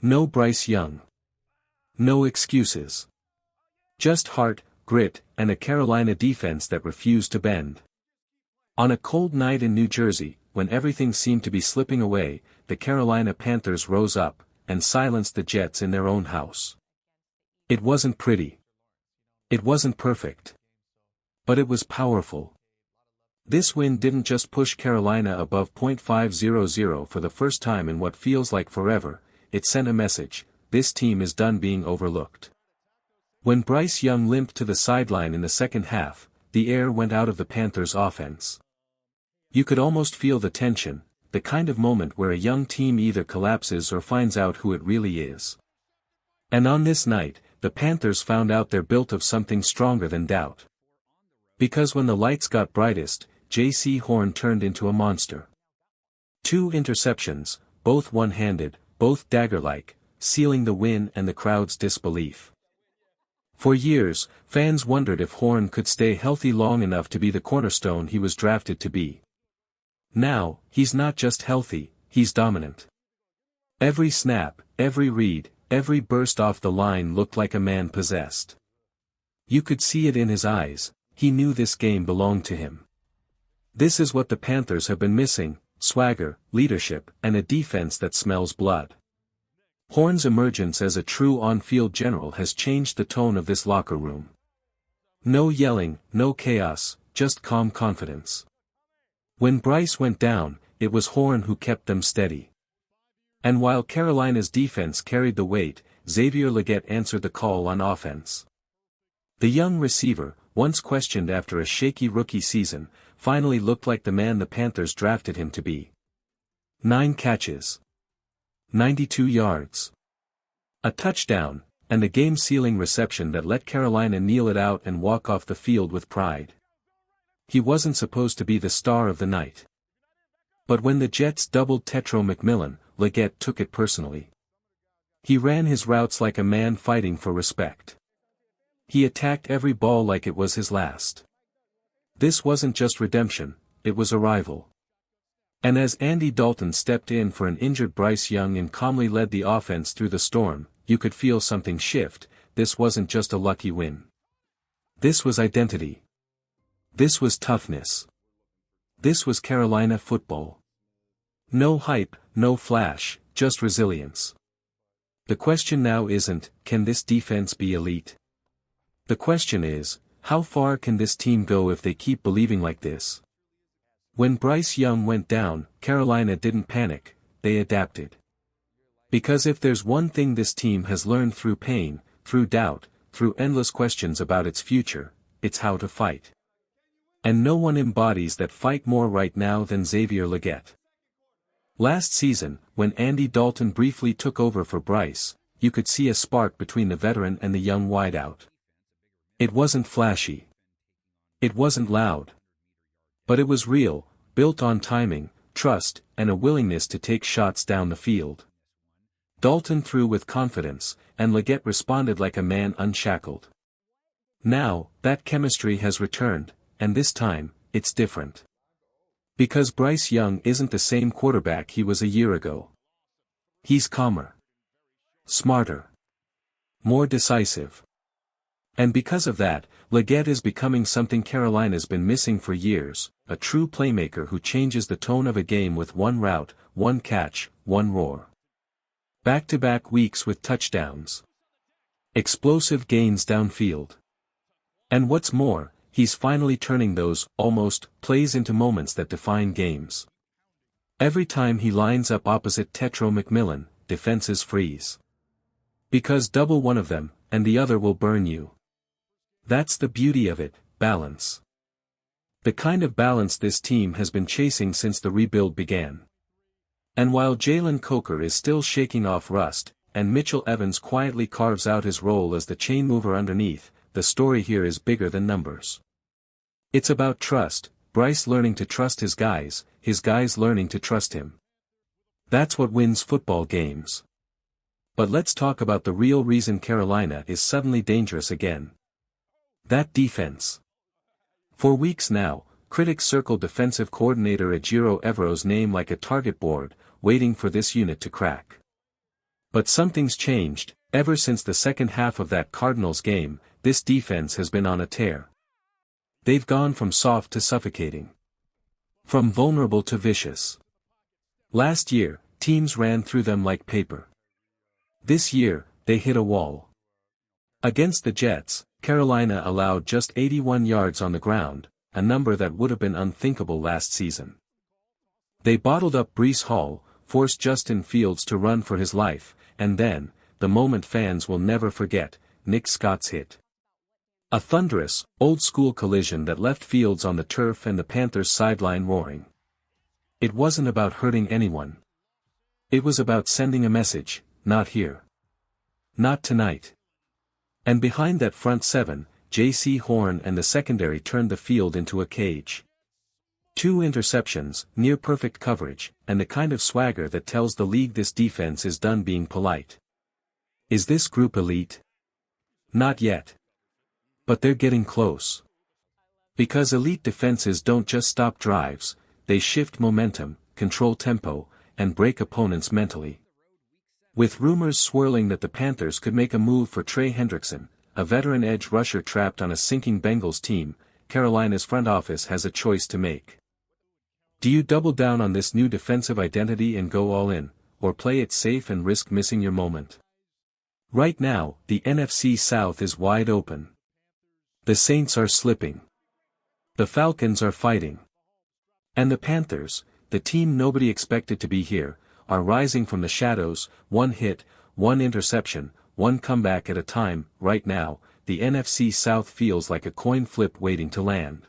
No Bryce Young. No excuses. Just heart, grit, and a Carolina defense that refused to bend. On a cold night in New Jersey, when everything seemed to be slipping away, the Carolina Panthers rose up, and silenced the Jets in their own house. It wasn't pretty. It wasn't perfect. But it was powerful. This win didn't just push Carolina above .500 for the first time in what feels like forever, it sent a message: this team is done being overlooked. When Bryce Young limped to the sideline in the second half, the air went out of the Panthers' offense. You could almost feel the tension, the kind of moment where a young team either collapses or finds out who it really is. And on this night, the Panthers found out they're built of something stronger than doubt. Because when the lights got brightest, J.C. Horn turned into a monster. 2 interceptions, both one-handed, both dagger-like, sealing the win and the crowd's disbelief. For years, fans wondered if Horn could stay healthy long enough to be the cornerstone he was drafted to be. Now, he's not just healthy, he's dominant. Every snap, every read, every burst off the line looked like a man possessed. You could see it in his eyes, he knew this game belonged to him. This is what the Panthers have been missing: swagger, leadership, and a defense that smells blood. Horn's emergence as a true on-field general has changed the tone of this locker room. No yelling, no chaos, just calm confidence. When Bryce went down, it was Horn who kept them steady. And while Carolina's defense carried the weight, Xavier Legette answered the call on offense. The young receiver, once questioned after a shaky rookie season, finally looked like the man the Panthers drafted him to be. 9 catches. 92 yards. A touchdown, and a game-sealing reception that let Carolina kneel it out and walk off the field with pride. He wasn't supposed to be the star of the night. But when the Jets doubled Tetro McMillan, Legette took it personally. He ran his routes like a man fighting for respect. He attacked every ball like it was his last. This wasn't just redemption, it was arrival. And as Andy Dalton stepped in for an injured Bryce Young and calmly led the offense through the storm, you could feel something shift. This wasn't just a lucky win. This was identity. This was toughness. This was Carolina football. No hype, no flash, just resilience. The question now isn't, can this defense be elite? The question is, how far can this team go if they keep believing like this? When Bryce Young went down, Carolina didn't panic, they adapted. Because if there's one thing this team has learned through pain, through doubt, through endless questions about its future, it's how to fight. And no one embodies that fight more right now than Xavier Legette. Last season, when Andy Dalton briefly took over for Bryce, you could see a spark between the veteran and the young wideout. It wasn't flashy. It wasn't loud. But it was real, built on timing, trust, and a willingness to take shots down the field. Dalton threw with confidence, and Legette responded like a man unshackled. Now, that chemistry has returned, and this time, it's different. Because Bryce Young isn't the same quarterback he was a year ago. He's calmer. Smarter. More decisive. And because of that, Legette is becoming something Carolina's been missing for years, a true playmaker who changes the tone of a game with one route, one catch, one roar. Back-to-back weeks with touchdowns. Explosive gains downfield. And what's more, he's finally turning those, almost, plays into moments that define games. Every time he lines up opposite Tetro McMillan, defenses freeze. Because double one of them, and the other will burn you. That's the beauty of it, balance. The kind of balance this team has been chasing since the rebuild began. And while Jalen Coker is still shaking off rust, and Mitchell Evans quietly carves out his role as the chain mover underneath, the story here is bigger than numbers. It's about trust, Bryce learning to trust his guys learning to trust him. That's what wins football games. But let's talk about the real reason Carolina is suddenly dangerous again. That defense. For weeks now, critics circled defensive coordinator Ejiro Evero's name like a target board, waiting for this unit to crack. But something's changed. Ever since the second half of that Cardinals game, this defense has been on a tear. They've gone from soft to suffocating. From vulnerable to vicious. Last year, teams ran through them like paper. This year, they hit a wall. Against the Jets, Carolina allowed just 81 yards on the ground, a number that would have been unthinkable last season. They bottled up Bryce Hall, forced Justin Fields to run for his life, and then, the moment fans will never forget, Nick Scott's hit. A thunderous, old-school collision that left Fields on the turf and the Panthers' sideline roaring. It wasn't about hurting anyone. It was about sending a message, not here. Not tonight. And behind that front seven, J.C. Horn and the secondary turned the field into a cage. 2 interceptions, near-perfect coverage, and the kind of swagger that tells the league this defense is done being polite. Is this group elite? Not yet. But they're getting close. Because elite defenses don't just stop drives, they shift momentum, control tempo, and break opponents mentally. With rumors swirling that the Panthers could make a move for Trey Hendrickson, a veteran edge rusher trapped on a sinking Bengals team, Carolina's front office has a choice to make. Do you double down on this new defensive identity and go all in, or play it safe and risk missing your moment? Right now, the NFC South is wide open. The Saints are slipping. The Falcons are fighting. And the Panthers, the team nobody expected to be here, are rising from the shadows, one hit, one interception, one comeback at a time. Right now, the NFC South feels like a coin flip waiting to land.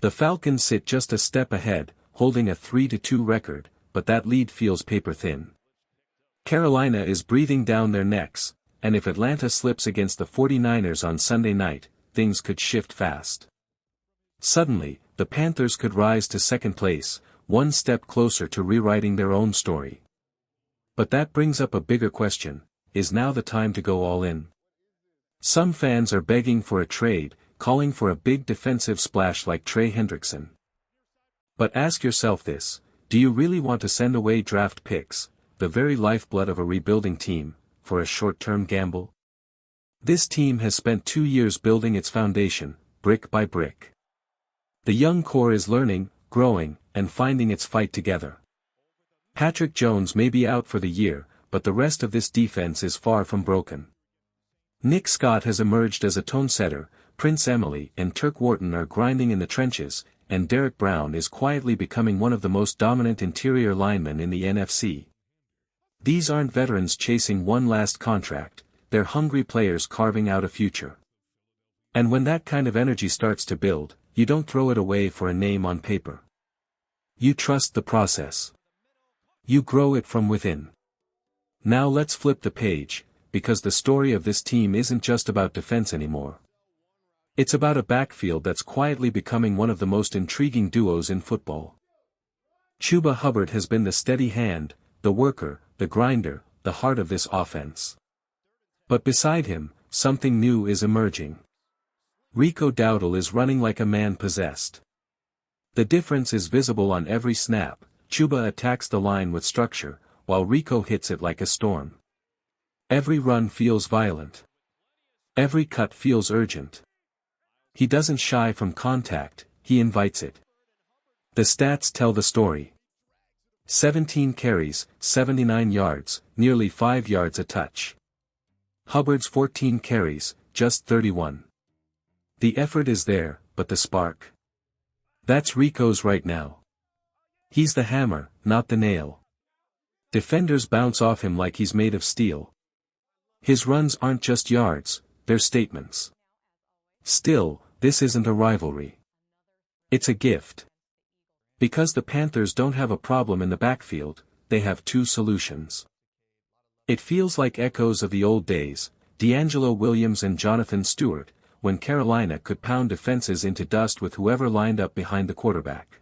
The Falcons sit just a step ahead, holding a 3-2 record, but that lead feels paper thin. Carolina is breathing down their necks, and if Atlanta slips against the 49ers on Sunday night, things could shift fast. Suddenly, the Panthers could rise to second place, one step closer to rewriting their own story. But that brings up a bigger question: is now the time to go all in? Some fans are begging for a trade, calling for a big defensive splash like Trey Hendrickson. But ask yourself this: do you really want to send away draft picks, the very lifeblood of a rebuilding team, for a short-term gamble? This team has spent 2 years building its foundation, brick by brick. The young core is learning, growing, and finding its fight together. Patrick Jones may be out for the year, but the rest of this defense is far from broken. Nick Scott has emerged as a tone-setter, Prince Emily and Turk Wharton are grinding in the trenches, and Derek Brown is quietly becoming one of the most dominant interior linemen in the NFC. These aren't veterans chasing one last contract, they're hungry players carving out a future. And when that kind of energy starts to build, you don't throw it away for a name on paper. You trust the process. You grow it from within. Now let's flip the page, because the story of this team isn't just about defense anymore. It's about a backfield that's quietly becoming one of the most intriguing duos in football. Chuba Hubbard has been the steady hand, the worker, the grinder, the heart of this offense. But beside him, something new is emerging. Rico Dowdle is running like a man possessed. The difference is visible on every snap. Chuba attacks the line with structure, while Rico hits it like a storm. Every run feels violent. Every cut feels urgent. He doesn't shy from contact, he invites it. The stats tell the story. 17 carries, 79 yards, nearly 5 yards a touch. Hubbard's 14 carries, just 31. The effort is there, but the spark? That's Rico's right now. He's the hammer, not the nail. Defenders bounce off him like he's made of steel. His runs aren't just yards, they're statements. Still, this isn't a rivalry. It's a gift. Because the Panthers don't have a problem in the backfield, they have 2 solutions. It feels like echoes of the old days, D'Angelo Williams and Jonathan Stewart, when Carolina could pound defenses into dust with whoever lined up behind the quarterback.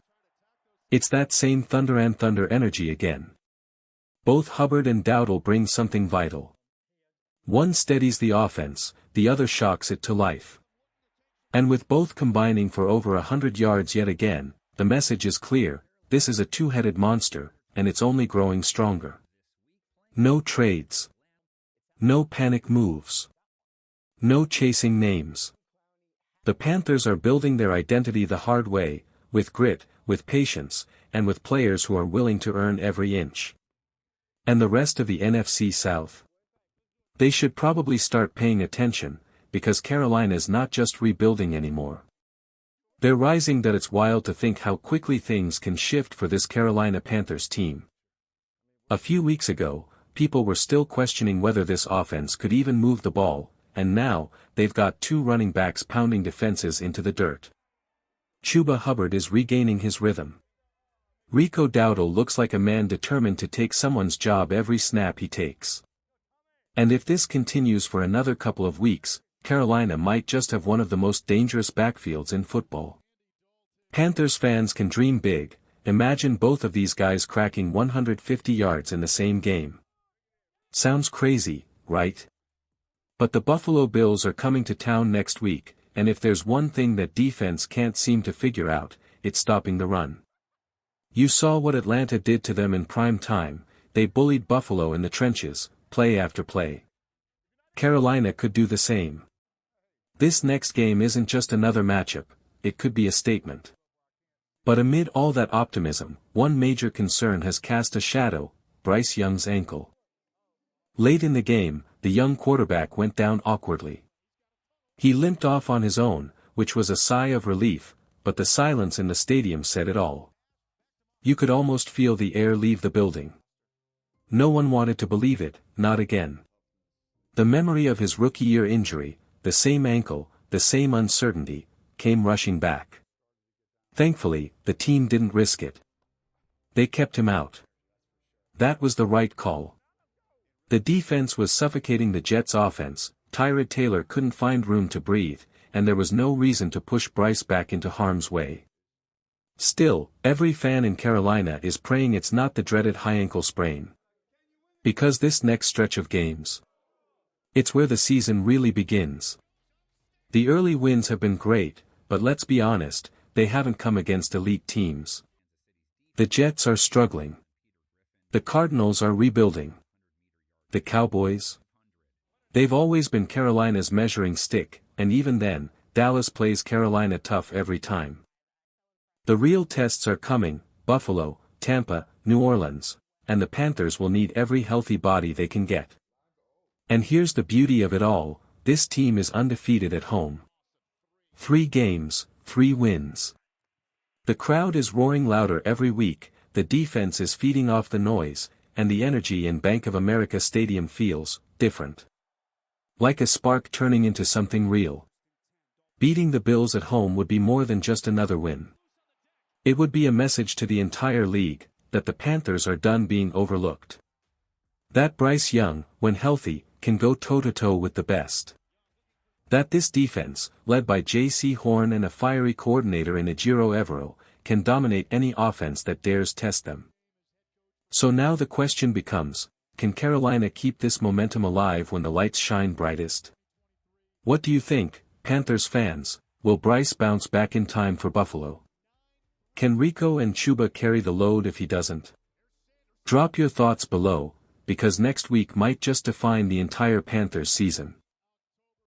It's that same thunder and thunder energy again. Both Hubbard and Dowdle bring something vital. One steadies the offense, the other shocks it to life. And with both combining for over 100 yards yet again, the message is clear: this is a two-headed monster, and it's only growing stronger. No trades. No panic moves. No chasing names. The Panthers are building their identity the hard way, with grit, with patience, and with players who are willing to earn every inch. And the rest of the NFC South? They should probably start paying attention, because Carolina's not just rebuilding anymore. They're rising. That it's wild to think how quickly things can shift for this Carolina Panthers team. A few weeks ago, people were still questioning whether this offense could even move the ball, and now, they've got two running backs pounding defenses into the dirt. Chuba Hubbard is regaining his rhythm. Rico Dowdle looks like a man determined to take someone's job every snap he takes. And if this continues for another couple of weeks, Carolina might just have one of the most dangerous backfields in football. Panthers fans can dream big. Imagine both of these guys cracking 150 yards in the same game. Sounds crazy, right? But the Buffalo Bills are coming to town next week, and if there's one thing that defense can't seem to figure out, it's stopping the run. You saw what Atlanta did to them in prime time. They bullied Buffalo in the trenches, play after play. Carolina could do the same. This next game isn't just another matchup, it could be a statement. But amid all that optimism, one major concern has cast a shadow: Bryce Young's ankle. Late in the game, the young quarterback went down awkwardly. He limped off on his own, which was a sigh of relief, but the silence in the stadium said it all. You could almost feel the air leave the building. No one wanted to believe it, not again. The memory of his rookie-year injury, the same ankle, the same uncertainty, came rushing back. Thankfully, the team didn't risk it. They kept him out. That was the right call. The defense was suffocating the Jets' offense. Tyrod Taylor couldn't find room to breathe, and there was no reason to push Bryce back into harm's way. Still, every fan in Carolina is praying it's not the dreaded high ankle sprain. Because this next stretch of games, it's where the season really begins. The early wins have been great, but let's be honest, they haven't come against elite teams. The Jets are struggling. The Cardinals are rebuilding. The Cowboys? They've always been Carolina's measuring stick, and even then, Dallas plays Carolina tough every time. The real tests are coming: Buffalo, Tampa, New Orleans, and the Panthers will need every healthy body they can get. And here's the beauty of it all: this team is undefeated at home. 3 games, 3 wins. The crowd is roaring louder every week, the defense is feeding off the noise, and the energy in Bank of America Stadium feels different. Like a spark turning into something real. Beating the Bills at home would be more than just another win. It would be a message to the entire league, that the Panthers are done being overlooked. That Bryce Young, when healthy, can go toe-to-toe with the best. That this defense, led by J.C. Horn and a fiery coordinator in Ejiro Evero, can dominate any offense that dares test them. So now the question becomes, can Carolina keep this momentum alive when the lights shine brightest? What do you think, Panthers fans? Will Bryce bounce back in time for Buffalo? Can Rico and Chuba carry the load if he doesn't? Drop your thoughts below, because next week might just define the entire Panthers season.